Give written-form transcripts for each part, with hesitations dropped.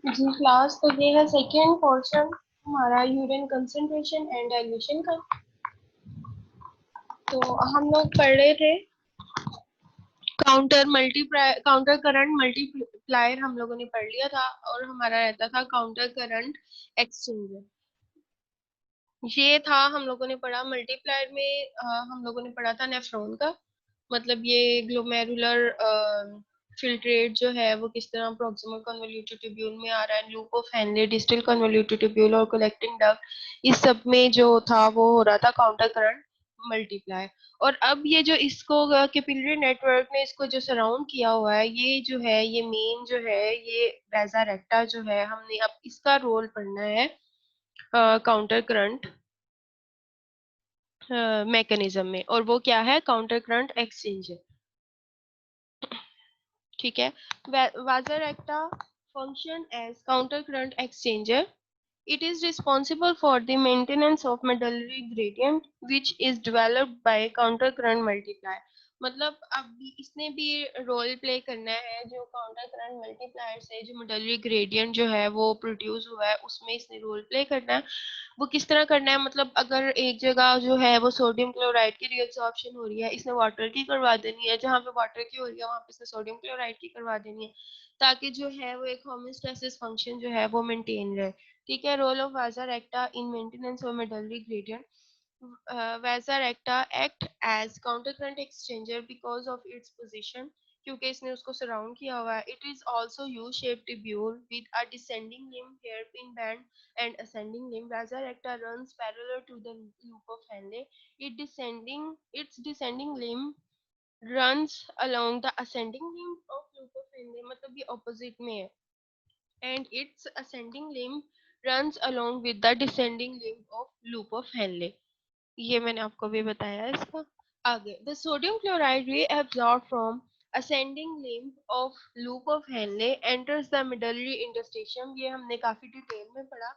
जी class, तो ये है सेकेंड पोर्शन हमारा यूरिन कंसंट्रेशन एंड डाइल्यूशन का। तो हम लोग पढ़ रहे थे काउंटर करंट मल्टीप्लायर हम लोगों ने पढ़ लिया था, और हमारा रहता था काउंटर करंट एक्सचेंजर। ये था हम लोगों ने पढ़ा मल्टीप्लायर में। हम लोगों ने पढ़ा था नेफ्रॉन का, मतलब ये ग्लोमेरुलर फिल्ट्रेट जो है वो किस तरह प्रॉक्सिमल कन्वोल्यूटेड ट्यूब्यूल में आ रहा है, loop of Henley, distal convoluted tubule और कलेक्टिंग डक्ट, इस सब में जो था वो हो रहा था काउंटर करंट मल्टीप्लाई। और अब ये जो इसको कैपिलरी नेटवर्क ने इसको जो सराउंड किया हुआ है, ये जो है ये मेन जो है ये वेसा रेक्टा जो है, हमने अब इसका रोल पढ़ना है काउंटर करंट मैकेनिज्म में, और वो क्या है, काउंटर करंट एक्सचेंजर। ठीक है। वाजर एक्टा function as counter current exchanger. It is responsible for the maintenance of medullary gradient which is developed by counter current multiplier. मतलब अब भी इसने भी रोल प्ले करना है, जो काउंटर करंट मल्टीप्लायर से जो मेडलरी ग्रेडियंट जो है वो प्रोड्यूस हुआ है उसमें इसने रोल प्ले करना है। वो किस तरह करना है, मतलब अगर एक जगह जो है वो सोडियम क्लोराइड की रीअब्जॉर्प्शन हो रही है, इसने वाटर की करवा देनी है, जहाँ पे वाटर की हो रही है वहां पे इसने सोडियम क्लोराइड की करवा देनी है, ताकि जो है वो एक होमोस्टैसिस फंक्शन जो है वो मेंटेन रहे। ठीक है। Role of vasa recta in maintenance of medullary gradient. Vasa recta act as counter current exchanger because of its position, क्योंकि इसने उसको सराउंड किया हुआ है। It is also U shape tubule with a descending limb, hairpin bend and ascending limb. Vaza recta runs parallel to the loop of Henle. Its descending limb runs along the ascending limb of loop of Henle. मतलब ये opposite में है. And its ascending limb runs along with the descending limb of loop of Henle. ये मैंने आपको भी बताया है इसका। आगे, the sodium chloride reabsorbed from ascending limb of loop of Henle enters the medullary interstitium. ये हमने काफी डिटेल में पढ़ा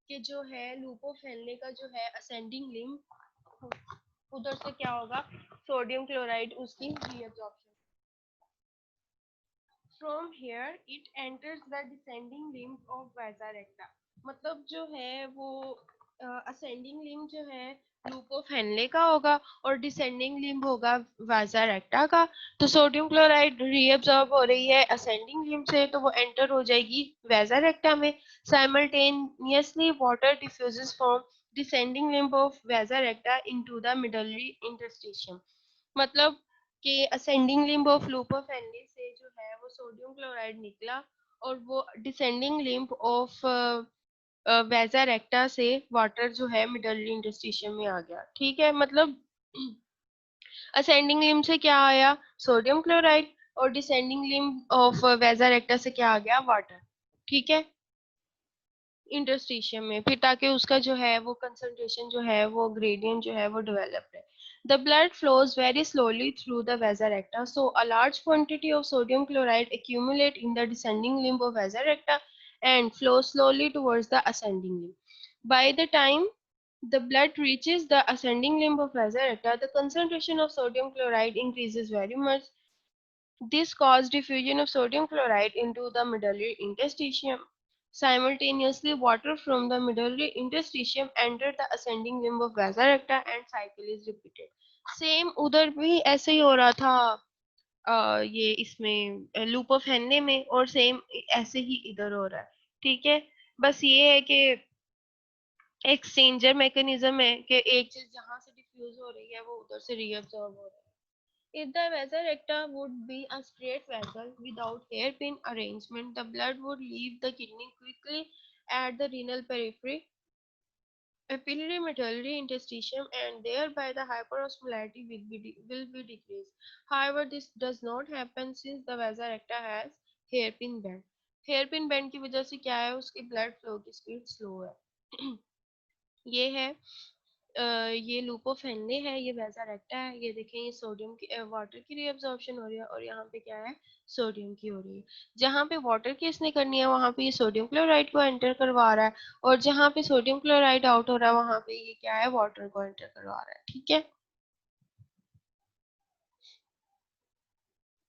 कि जो है लूप ऑफ हेनले का जो है असेंडिंग लिम्ब, उधर से क्या होगा, सोडियम क्लोराइड उसकी reabsorption. From here it enters the descending limb of vasa रेक्टा। मतलब जो है वो असेंडिंग लिम्ब जो है लूप ऑफ हेनले का होगा, और डिसेंडिंग लिम्ब होगा वाजा रेक्टा का। तो सोडियम क्लोराइड रीअब्सॉर्ब हो रही है असेंडिंग लिम्ब से, तो वो एंटर हो जाएगी वाजा रेक्टा में। Simultaneously water diffuses from descending limb of vasa recta into the medullary interstitium. मतलब कि ascending limb of loop of Henle से जो है वो सोडियम क्लोराइड निकला, और वो descending limb of vasa recta से वाटर जो है मिडल इंटरस्टिशियम में आ गया। ठीक है। मतलब असेंडिंग लिम्ब से क्या आया, सोडियम क्लोराइड, और descending limb of vasa recta से क्या आ गया, वाटर। ठीक है, इंटरस्टिशियम में, फिर ताकि उसका जो है वो कंसंट्रेशन जो है वो ग्रेडियंट जो है वो डेवलप है। The blood flows very slowly through the vasa recta, so a large quantity of sodium chloride accumulate in the descending limb of vasa recta and flows slowly towards the ascending limb. By the time the blood reaches the ascending limb of vasa recta, the concentration of sodium chloride increases very much. This caused diffusion of sodium chloride into the medullary interstitium. Simultaneously, water from the medullary interstitium entered the ascending limb of vasa recta and cycle is repeated. Same उधर भी ऐसे ही हो रहा था, ये इसमें loop of Henley में, और सेम ऐसे ही इधर हो रहा है। ठीक है। बस ये है कि एक्सचेंजर मैकेनिज्म है कि एक चीज जहां से डिफ्यूज हो रही है वो उधर से रीअब्सॉर्ब हो रहा है। If the vasa recta would be a straight vessel without hairpin arrangement, the blood would leave the kidney quickly at the renal periphery, papillary medullary interstitium, and thereby the hyperosmolarity will be decreased. However, this does not happen since the vasa recta has hairpin band. Hairpin band की वजह से क्या है, उसकी blood flow की speed slow है। ये है ये लूप ऑफ हेनले है, ये वैसा रेक्टा है। ये देखें, ये सोडियम की वाटर की रीअब्जॉर्प्शन हो रही है, और यहाँ पे क्या है, सोडियम की हो रही है। जहाँ पे वाटर की इसने करनी है वहां पे ये सोडियम क्लोराइड को एंटर करवा रहा है, और जहाँ पे सोडियम क्लोराइड आउट हो रहा है वहां पे ये क्या है, वाटर को एंटर करवा रहा है। ठीक है।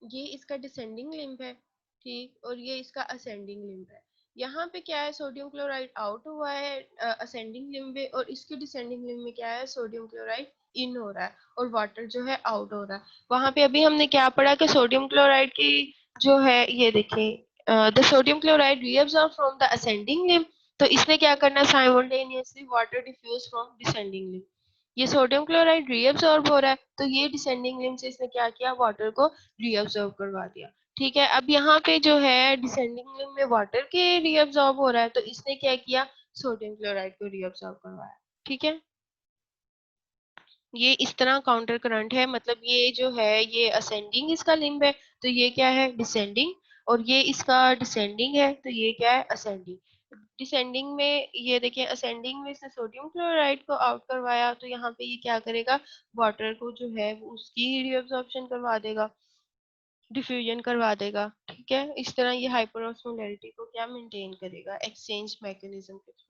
ये इसका डिसेंडिंग लिम्ब है, ठीक, और ये इसका असेंडिंग लिम्ब है। यहाँ पे क्या है, सोडियम क्लोराइड आउट हुआ है असेंडिंग लिम्ब में, और इसके डिसेंडिंग लिम्ब में क्या है, सोडियम क्लोराइड इन हो रहा है और वाटर जो है आउट हो रहा है। वहां पे अभी हमने क्या पढ़ा कि सोडियम क्लोराइड की जो है, ये देखिए, the sodium chloride reabsorb from the ascending limb, तो इसने क्या करना, simultaneously water diffuse from descending limb. ये सोडियम क्लोराइड रीअब्सॉर्ब हो रहा है, तो ये डिसेंडिंग लिम्ब से इसने क्या किया, वाटर को रीअब्सॉर्ब करवा दिया। ठीक है, अब यहाँ पे जो है डिसेंडिंग लिम्ब में वाटर के रीअब्सॉर्ब हो रहा है, तो इसने क्या किया, सोडियम क्लोराइड को रीअब्सॉर्ब करवाया। ठीक है, ये इस तरह काउंटर करंट है, मतलब ये जो है ये असेंडिंग इसका लिम्ब है, तो ये क्या है, डिसेंडिंग, और ये इसका डिसेंडिंग है, तो ये क्या है, असेंडिंग। डिसेंडिंग में ये देखिए, असेंडिंग में इसने सोडियम क्लोराइड को आउट करवाया, तो यहाँ पे ये क्या करेगा, वाटर को जो है वो उसकी रीअब्सॉर्प्शन करवा देगा, डिफ्यूजन करवा देगा। ठीक है, इस तरह ये हाइपरऑस्मोलैरिटी को क्या मेंटेन करेगा, एक्सचेंज मैकेनिज्म के through.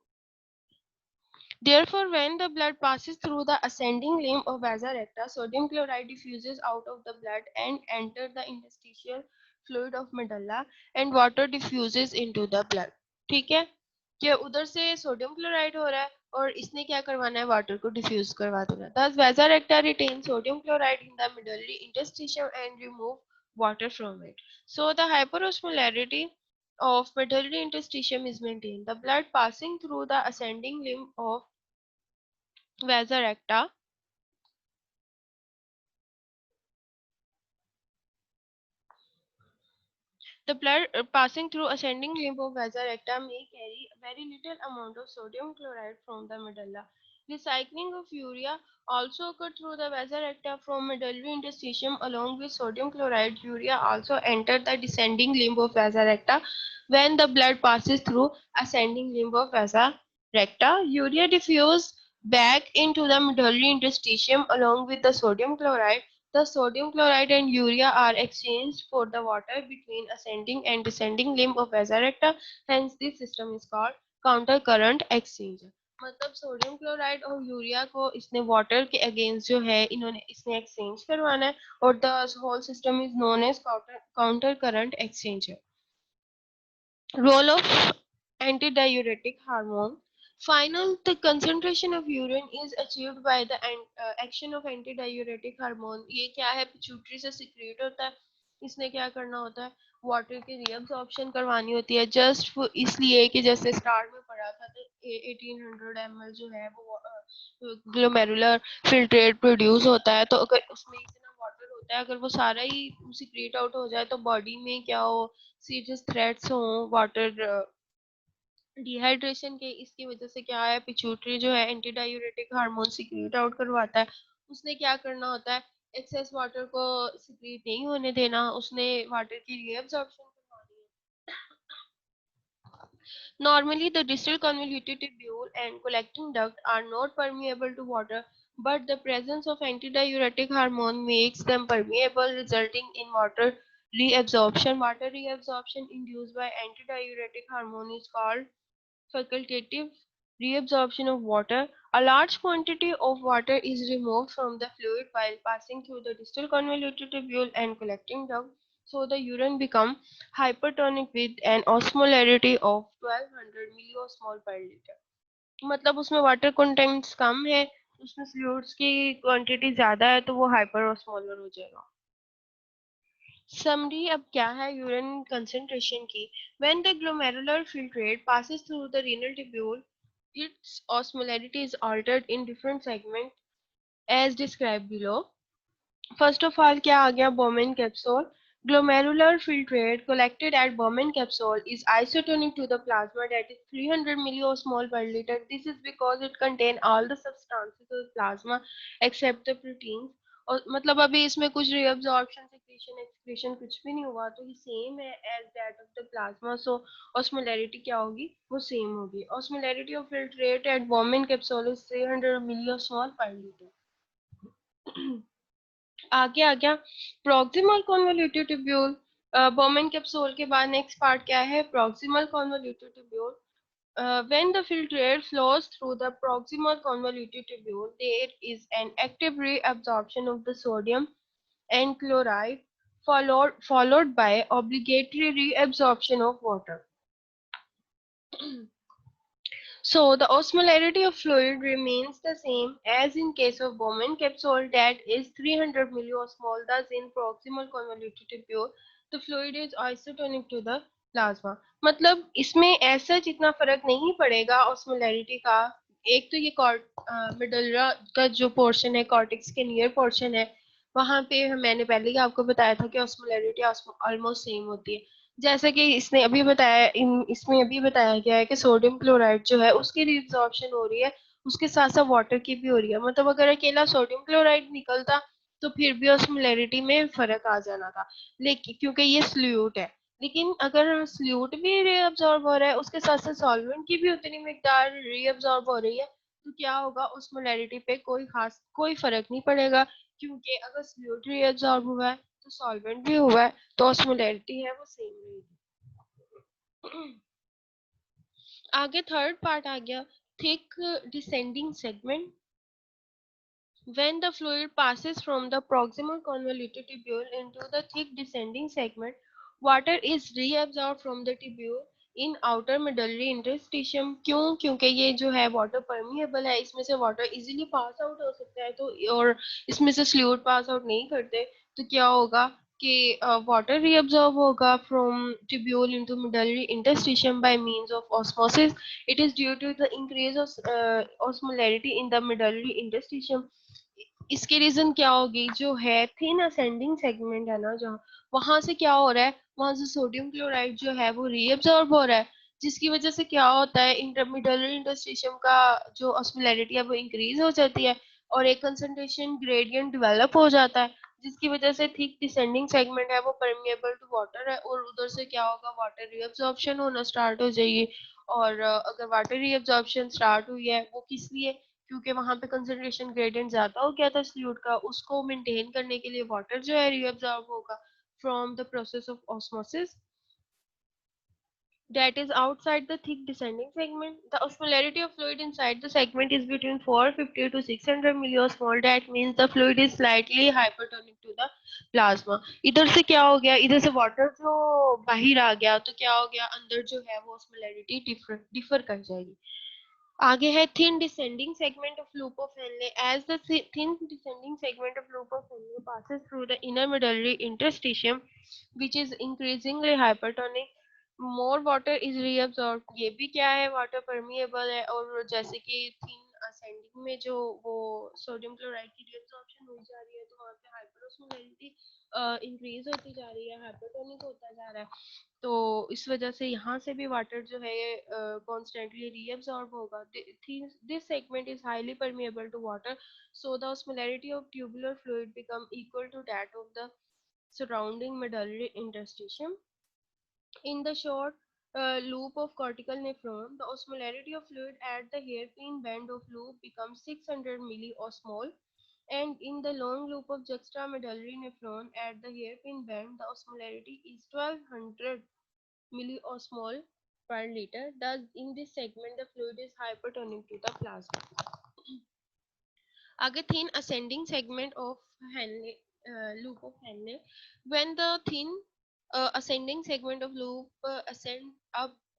Therefore, when the blood passes through the ascending limb of vasa recta, sodium chloride diffuses out of the blood and enter the interstitial fluid of medulla, and water diffuses into the blood. ठीक है, कि उधर से sodium chloride हो रहा है और इसने क्या करवाना है, वाटर को डिफ्यूज करवा देना। Thus, vasa recta retains sodium chloride in the medullary interstitium and remove water from it. So, the hyperosmolarity of medullary interstitium is maintained. The blood passing through the ascending limb of vasa recta, the blood passing through ascending limb of vasa recta may carry a very little amount of sodium chloride from the medulla. Recycling of urea also occurred through the vasa recta from medullary interstitium along with sodium chloride. Urea also entered the descending limb of vasa recta when the blood passes through ascending limb of vasa recta. Urea diffused back into the medullary interstitium along with the sodium chloride. The sodium chloride and urea are exchanged for the water between ascending and descending limb of vasa recta. Hence, this system is called counter current exchange. मतलब sodium chloride और urea को इसने water के against जो है इन्होंने इसने exchange करवाना है, और the whole system is known as counter current exchange. Role of antidiuretic hormone. Final, the concentration of urine is achieved by the action of antidiuretic hormone. ये क्या है, पिट्यूटरी से सिक्रेट होता है, इसने क्या करना होता है, वाटर की रीअब्सॉर्प्शन करवानी होती है, जस्ट इसलिए कि जैसे स्टार्ट में पढ़ा था तो 1800 ml जो है वो ग्लोमेरुलर फिल्ट्रेट प्रोड्यूस होता है, तो अगर उसमें इतना वाटर होता है, अगर वो सारा ही सिक्रेट आउट हो जाए तो बॉडी में क्या हो, सीरियस थ्रेट्स हो वाटर डिहाइड्रेशन के, इसकी वजह से क्या है, पिट्यूटरी जो है anti diuretic hormone secrete out करवाता है। उसने क्या करना होता है, एक्सेस वाटर को सिक्रीट नहीं होने देना, उसने वाटर की रीअब्सॉर्प्शन करवानी है। Normally, the distal convoluted tubule and collecting duct are not permeable to water, but the presence of antidiuretic hormone makes them permeable, resulting in water reabsorption. Water reabsorption induced by antidiuretic hormone is called facultative reabsorption of water. A large quantity of water is removed from the fluid while passing through the distal convoluted tubule and collecting duct, so the urine becomes hypertonic with an osmolarity of 1200 milliosmol per liter. मतलब उसमें water contents कम है, उसमें fluids की quantity ज्यादा है, तो वो hyper osmolar हो जाएगा। समरी अब क्या है यूरिन कंसंट्रेशन की। When the glomerular filtrate passes through the renal tubule, its osmolarity is altered in different segments as described below. First of all, क्या आ गया, Bowman capsule. Glomerular filtrate collected at Bowman capsule is isotonic to the plasma, that is 300 milliosmol per liter. This is because it contains all the substances of plasma except the proteins. और मतलब अभी इसमें कुछ reabsorption secretion excretion कुछ भी नहीं हुआ, तो ये सेम है as that of the plasma. So osmolarity क्या होगी, वो सेम होगी। Osmolarity of filtrate at Bowman capsule is 300 milliosmol per liter. आगे आ गया proximal convoluted tubule. Bowman capsule के बाद नेक्स्ट पार्ट क्या है, proximal convoluted tubule. When the filtrate flows through the proximal convoluted tubule, there is an active reabsorption of the sodium and chloride, followed by obligatory reabsorption of water. So the osmolarity of fluid remains the same as in case of Bowman capsule, that is 300 milliosmol. Thus in proximal convoluted tubule the fluid is isotonic to the plasma. मतलब इसमें ऐसा जितना फर्क नहीं पड़ेगा osmolarity का. एक तो ये मेडुल्ला का जो पोर्शन है, कॉर्टेक्स के नियर पोर्शन है, वहां पे मैंने पहले ही आपको बताया था कि osmolarity ऑलमोस्ट सेम होती है. जैसा कि इसने अभी बताया, इसमें अभी बताया गया है कि सोडियम क्लोराइड जो है उसकी रिब्जॉर्प्शन हो रही है, उसके साथ साथ वाटर की भी हो रही है. मतलब अगर अकेला सोडियम क्लोराइड निकलता तो फिर भी ऑस्मोलैरिटी में फर्क आ जाना था, लेकिन क्योंकि ये स्ल्यूट है. लेकिन अगर स्ल्यूट भी रीअब्सॉर्ब हो रहा है, उसके साथ साथ सॉल्वेंट की भी उतनी मिकदार रीअब्सॉर्ब हो रही है, तो क्या होगा, ऑस्मोलैरिटी पे कोई फर्क नहीं पड़ेगा, क्योंकि अगर स्ल्यूट रीअब्सॉर्ब हुआ है तो सॉल्वेंट भी हुआ है, तो ऑस्मोलैरिटी है वो सेम रहेगी. आगे थर्ड पार्ट आ गया, thick descending segment. When the fluid passes from the proximal convoluted tubule into the thick descending segment, water is reabsorbed from the tubule in outer medullary interstitium. क्यों? क्योंकि ये जो है वाटर परमिएबल है, इसमें से water easily pass out हो सकता है, तो और इसमें से फ्लूइड पास आउट नहीं करते, तो क्या होगा कि water reabsorb होगा from tubule into medullary interstitium by means of osmosis. It is due to the increase of osmolarity in the medullary interstitium. इसकी रीजन क्या होगी, जो है थिन असेंडिंग सेगमेंट है ना, जहाँ वहां से क्या हो रहा है, वहां से सोडियम क्लोराइड जो है वो रीअब्सॉर्ब हो रहा है, जिसकी वजह से क्या होता है, इंटरमीडियरी इंटरस्टिशियम का जो ऑस्मोलैरिटी है वो इंक्रीज हो जाती है और एक कंसंट्रेशन ग्रेडियंट डेवलप हो जाता है, जिसकी वजह से थिक डिसेंडिंग सेगमेंट है वो परमिएबल टू वाटर है, और उधर से क्या होगा, वाटर रीअब्सॉर्प्शन होना स्टार्ट हो जाएगी. और अगर वाटर रीअब्सॉर्प्शन स्टार्ट हुई है, वो किस लिए, क्योंकि वहां पे कंसंट्रेशन ग्रेडियंट ज्यादा हो गया था सॉल्यूट का, उसको मेंटेन करने के लिए वाटर जो है रीअब्सॉर्ब होगा from the process of osmosis that is outside the thick descending segment. The osmolarity of fluid inside the segment is between 450 to 600 milliosmol. That means the fluid is slightly hypertonic to the plasma. इधर से क्या हो गया, इधर से water जो बाहर आ गया, तो क्या हो गया, अंदर जो है वो osmolarity डिफर कर जाएगी. आगे है thin descending segment of loop of Henle. As the thin descending segment of loop of Henle passes through the inner medullary interstitium, which is increasingly hypertonic, more water is reabsorbed. ये भी क्या है, water permeable है, और जैसे कि thin ascending में जो वो सोडियम क्लोराइड की reabsorption हो जा रही है, तो वहाँ पे hyperosmolarity इंक्रीज होती जा रही है, हाइपरटोनिक होता जा रहा है, तो इस वजह से यहाँ से भी वाटर जो है कॉन्स्टेंटली रीअब्सॉर्ब होगा. This segment is highly permeable to water, so the osmolarity of tubular fluid become equal to that of the surrounding medullary interstitium. In the short loop of cortical nephron, the osmolarity of fluid at the hairpin bend of loop becomes 600 milliosmol, and in the long loop of juxtamedullary nephron at the hairpin bend, the osmolarity is 1200 milliosmol per liter. Thus, in this segment, the fluid is hypertonic to the plasma. आगे thin ascending segment of Henle, loop of Henle. When the thin ascending segment of loop ascend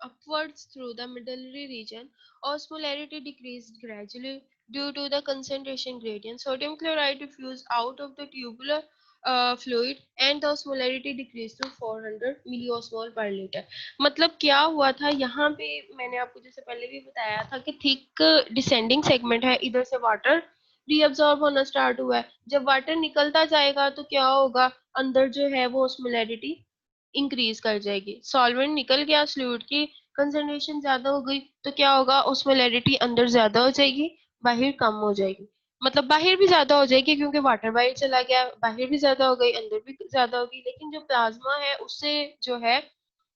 upwards through the medullary region, osmolarity decreased gradually due to the concentration gradient. Sodium chloride diffused out of the tubular fluid and the osmolarity decreased to 400 milliosmol per liter. मतलब क्या हुआ था यहाँ पे, मैंने आपको जैसे पहले भी बताया था कि थिक डिसेंडिंग सेगमेंट है, इधर से वाटर रीअब्सॉर्ब होना स्टार्ट हुआ है, जब वाटर निकलता जाएगा तो क्या होगा, अंदर जो है वो osmolarity इंक्रीज कर जाएगी. सॉल्वेंट निकल गया, फ्लूइड की कंसंट्रेशन ज्यादा हो गई, तो क्या होगा, osmolarity अंदर ज्यादा हो जाएगी, बाहर कम हो जाएगी. मतलब बाहर भी ज्यादा हो जाएगी क्योंकि वाटर बाहर चला गया, बाहर भी ज्यादा हो गई, अंदर भी ज्यादा होगी, लेकिन जो प्लाज्मा है उससे जो है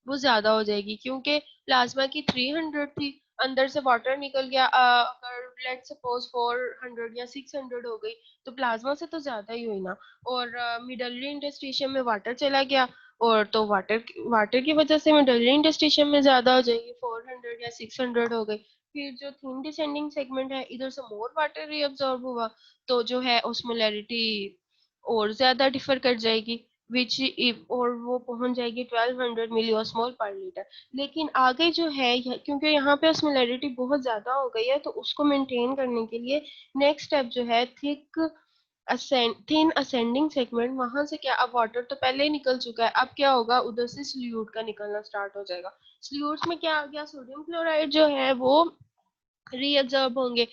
वो ज्यादा हो जाएगी, क्योंकि प्लाज्मा की 300 थी, अंदर से वाटर निकल गया, अगर लेट सपोज 400 या 600 हो गई, तो प्लाज्मा से तो ज्यादा ही हुई ना, और मिडलरी इंटरस्टिशियम में वाटर चला गया, और तो वाटर की वजह से मिडलरी इंटरस्टिशियम में ज्यादा हो जाएगी, 400 या 600 हो गई. फिर जो थिन डिसेंडिंग सेगमेंट है, इधर से मोर वाटर रीअब्सॉर्ब हुआ, तो जो है ओस्मोलैरिटी और ज्यादा डिफर कर जाएगी. विच और वो पहुंच जाएगी 1200 मिलियोस्मोल पर लीटर। लेकिन आगे जो है क्योंकि यहाँ पे ऑस्मोलैरिटी बहुत ज्यादा हो गई है तो उसको मेंटेन करने के लिए नेक्स्ट स्टेप जो है थिन असेंडिंग सेगमेंट, वहां से क्या, अब वाटर तो पहले ही निकल चुका है, अब क्या होगा, उधर से सल्यूट का निकलना स्टार्ट हो जाएगा। सल्यूट्स में क्या आ गया, सोडियम क्लोराइड जो है वो रीअब्जॉर्ब होंगे।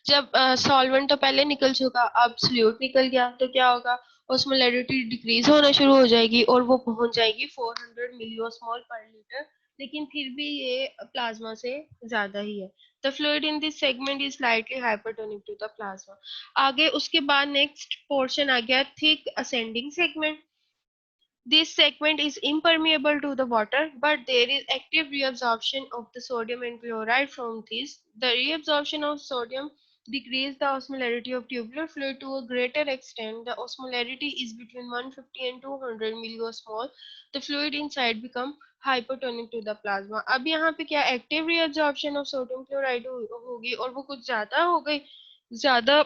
जब सॉल्वेंट तो पहले निकल चुका, अब सल्यूट निकल गया तो क्या होगा, ऑस्मोलैरिटी डिक्रीज होना शुरू हो जाएगी और वो पहुंच जाएगी 400 मिलियोस्मोल पर लीटर। लेकिन फिर भी ये प्लाज्मा से ज्यादा ही है। The fluid in this segment is slightly hypertonic to the plasma. आगे उसके बाद नेक्स्ट पोर्शन आ गया thick ascending segment. This segment is impermeable to the water, but there is active reabsorption of the sodium and chloride from this. The reabsorption of sodium decreases the osmolarity of tubular fluid to a greater extent. The osmolarity is between 150 and 200 milliosmol. The fluid inside become hypertonic to the plasma. अब यहाँ पे क्या active reabsorption of sodium chloride होगी और वो कुछ ज्यादा हो गई, ज्यादा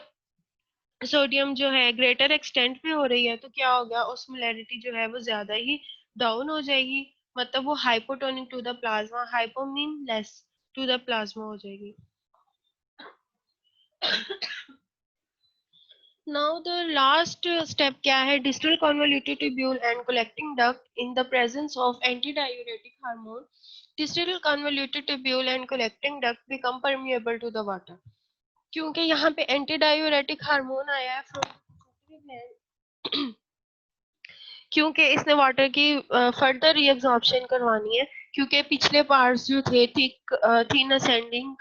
सोडियम जो है ग्रेटर एक्सटेंट पे हो रही है तो क्या हो गया, ऑस्मोलैरिटी जो है वो ज्यादा ही डाउन हो जाएगी, मतलब वो hypotonic to the plasma, hypo mean less to the plasma हो जाएगी। नाउ द लास्ट स्टेप क्या है, distal convoluted tubule and collecting duct in the presence of antidiuretic hormone. Distal convoluted tubule and collecting duct become permeable to the water. क्योंकि यहाँ पे anti diuretic hormone आया है from क्योंकि इसने water की फर्दर रीअब्जॉर्प्शन करवानी है, क्योंकि पिछले पार्ट्स जो थे थिन असेंडिंग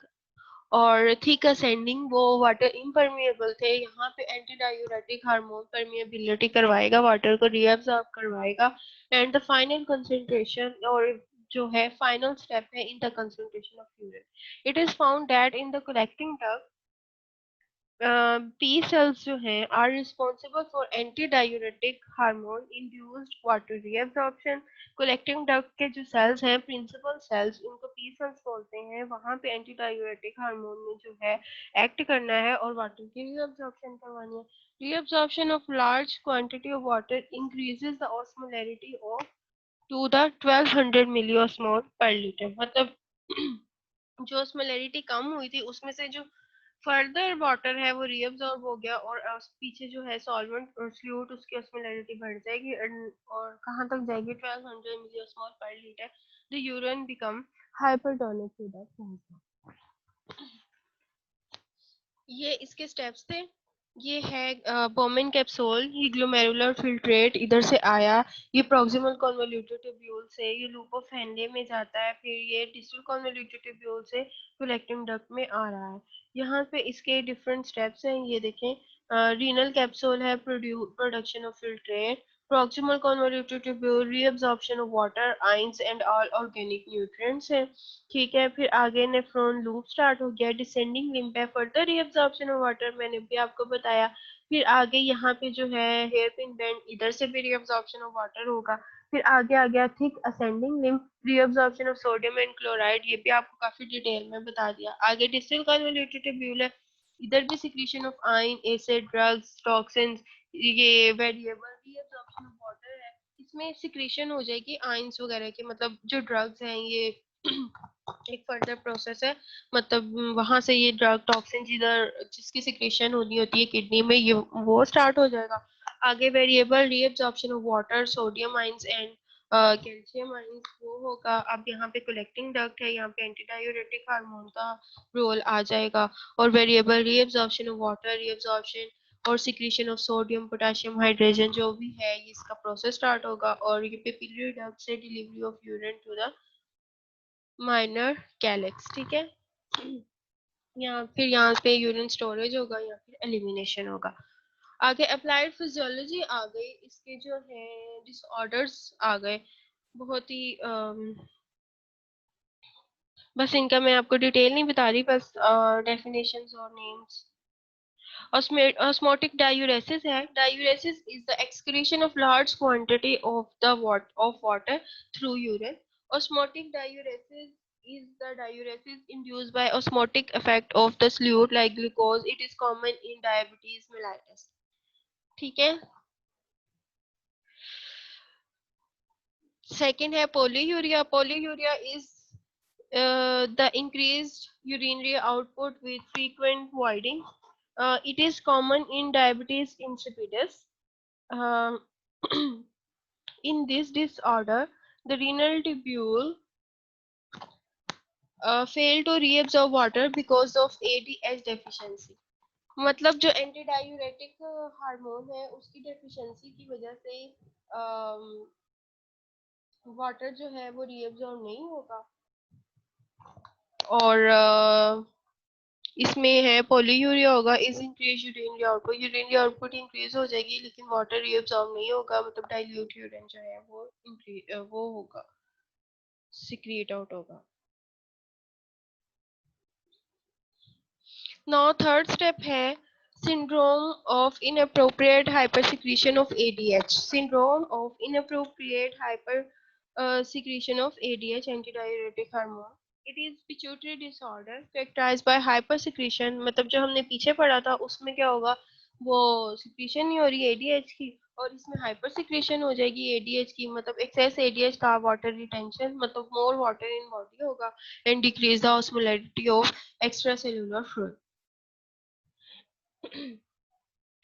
और थिक असेंडिंग वो वाटर इम्परमिएबल थे। यहाँ पे एंटी डायूरेटिक हार्मोन परमिएबिलिटी करवाएगा, वाटर को रीअब्जॉर्ब करवाएगा एंड द फाइनल कंसंट्रेशन और जो है फाइनल स्टेप है in the concentration of urine. It is found that in the collecting duct P cells जो हैं are responsible for antidiuretic hormone induced water reabsorption। Collecting duct के जो cells हैं principal cells, उनको P cells बोलते हैं, वहाँ पे antidiuretic hormone ने जो है act करना है और water की reabsorption करवानी है। Reabsorption of large quantity of water increases the osmolarity of to the 1200 milliosmol per liter। मतलब जो osmolarity कम हुई थी उसमें से जो फर्दर वाटर है वो रीअब्सॉर्ब हो गया और पीछे जो है सॉल्वेंट और फ्लूइड उसकी ऑस्मोलैरिटी बढ़ जाएगी और कहाँ तक जाएगी, 1200 milliosmole per litre. The urine become hypertonic to the plasma. ये इसके स्टेप्स थे। ये है बोमेन कैप्सूल, ये ग्लोमेरुलर फिल्ट्रेट इधर से आया, ये प्रॉक्सिमल कन्वोल्यूटेड ट्यूब्यूल से ये लूप ऑफ हेनले में जाता है, फिर ये डिस्टल कन्वोल्यूटेड ट्यूब्यूल से कलेक्टिंग डक्ट में आ रहा है। यहाँ पे इसके डिफरेंट स्टेप्स हैं, ये देखें। रीनल कैप्सूल है, production of filtrate, proximal convoluted tubule, reabsorption of water, ions and all organic nutrients है। ठीक है, फिर आगे नेफ्रॉन लूप स्टार्ट हो गया, डिसेंडिंग लिम्फ है, फर्दर रीअब्जॉर्प्शन ऑफ वाटर मैंने भी आपको बताया। फिर आगे यहाँ पे जो है हेयर पिन बेंड, इधर से भी रीअब्जॉर्प्शन ऑफ वाटर होगा। फिर आगे आ गया thick ascending lymph, reabsorption of sodium and chloride, ये भी आपको काफी डिटेल में बता दिया। आगे डिस्टल कन्वोल्यूटेड ट्यूब्यूल है, इधर भी secretion of ion, acid, drugs, toxins, ये वेरिएबल रीअब्जॉर्प्शन ऑफ वाटर है, इसमें सिक्रीशन हो जाएगी आयंस वगैरह की, मतलब जो ड्रग्स हैं ये एक फर्दर प्रोसेस है, मतलब वहां से ये ड्रग टॉक्सिन जिधर जिसकी सिक्रीशन होनी होती है किडनी में, ये वो स्टार्ट हो जाएगा। आगे variable reabsorption of water, sodium ions and calcium ions वो होगा। अब यहाँ पे कलेक्टिंग डक्ट है, यहाँ पे एंटीडायूरेटिक हार्मोन का रोल आ जाएगा और variable reabsorption of water, reabsorption और secretion of sodium, potassium, hydrogen जो भी है ये इसका प्रोसेस स्टार्ट होगा और ये पिपिलरी डक्ट से delivery of urine to the minor calyx. ठीक है, यहाँ पे यूरिन स्टोरेज होगा या फिर एलिमिनेशन होगा। आगे अप्लाइड फिजियोलॉजी आ गई, इसके जो है डिसऑर्डर्स आ गए, बहुत ही बस इनका मैं आपको डिटेल नहीं बता रही, बस डेफिनेशंस और नेम्स। Osmotic diuresis है, diuresis is the excretion of large quantity of water through urine. Osmotic diuresis is the diuresis induced by osmotic effect of the fluid like glucose. It is common in diabetes mellitus। ठीक है, Second है polyuria. Polyuria is the increased urinary output with frequent voiding. It is common in diabetes insipidus. Um, in this disorder, the renal tubule fail to reabsorb water because of ADH deficiency. मतलब जो anti diuretic hormone है उसकी deficiency की वजह से water जो है वो रीएब्जॉर्ब नहीं होगा और इसमें है पॉलीयूरिया होगा is increase urinary output increase हो जाएगी लेकिन वाटर रीएब्जॉर्ब नहीं होगा मतलब डाइल्यूट यूरिन जो है वो इंक्रीज वो होगा सिक्रिएट आउट होगा नाउ थर्ड स्टेप है syndrome of inappropriate hypersecretion of ADH. Syndrome of inappropriate hyper secretion of ADH, antidiuretic hormone. It is pituitary disorder characterized by hypersecretion. मतलब जो हमने पीछे पढ़ा था उसमें क्या होगा वो सिक्रीशन नहीं हो रही एडीएच की और इसमें हाइपर सिक्रेशन हो जाएगी एडीएच की मतलब एक्सेस एडीएच का वाटर रिटेंशन मतलब मोर वाटर इन बॉडी होगा and decrease the osmolarity of extra cellular fluid.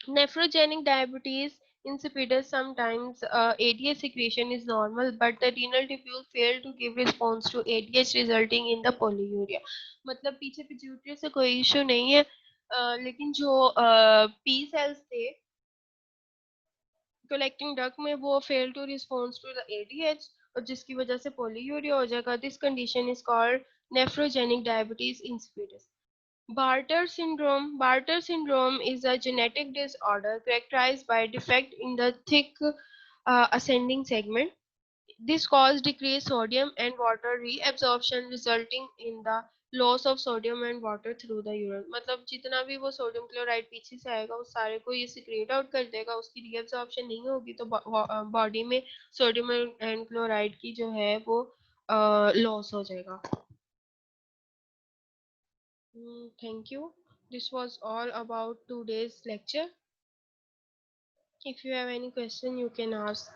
Nephrogenic diabetes insipidus sometimes ADH secretion is normal but the renal tubule fail to give response to ADH resulting in the polyuria. मतलब पीछे pituitary से कोई issue नहीं है लेकिन जो P cells थे collecting duct में वो fail to response to the ADH और जिसकी वजह से पोलीयूरिया हो जाएगा. This condition is called nephrogenic diabetes insipidus. Bartter syndrome is a genetic disorder characterized by defect in the thick ascending segment. This causes decreased sodium and water reabsorption resulting in the loss of sodium and water through the urine. मतलब जितना भी वो sodium chloride पीछे से आएगा उस सारे को ये सिक्रेट आउट कर देगा उसकी रीअब्जॉर्प्शन नहीं होगी तो बॉडी में सोडियम एंड क्लोराइड की जो है वो लॉस हो जाएगा. Thank you. This was all about today's lecture. If you have any question, you can ask.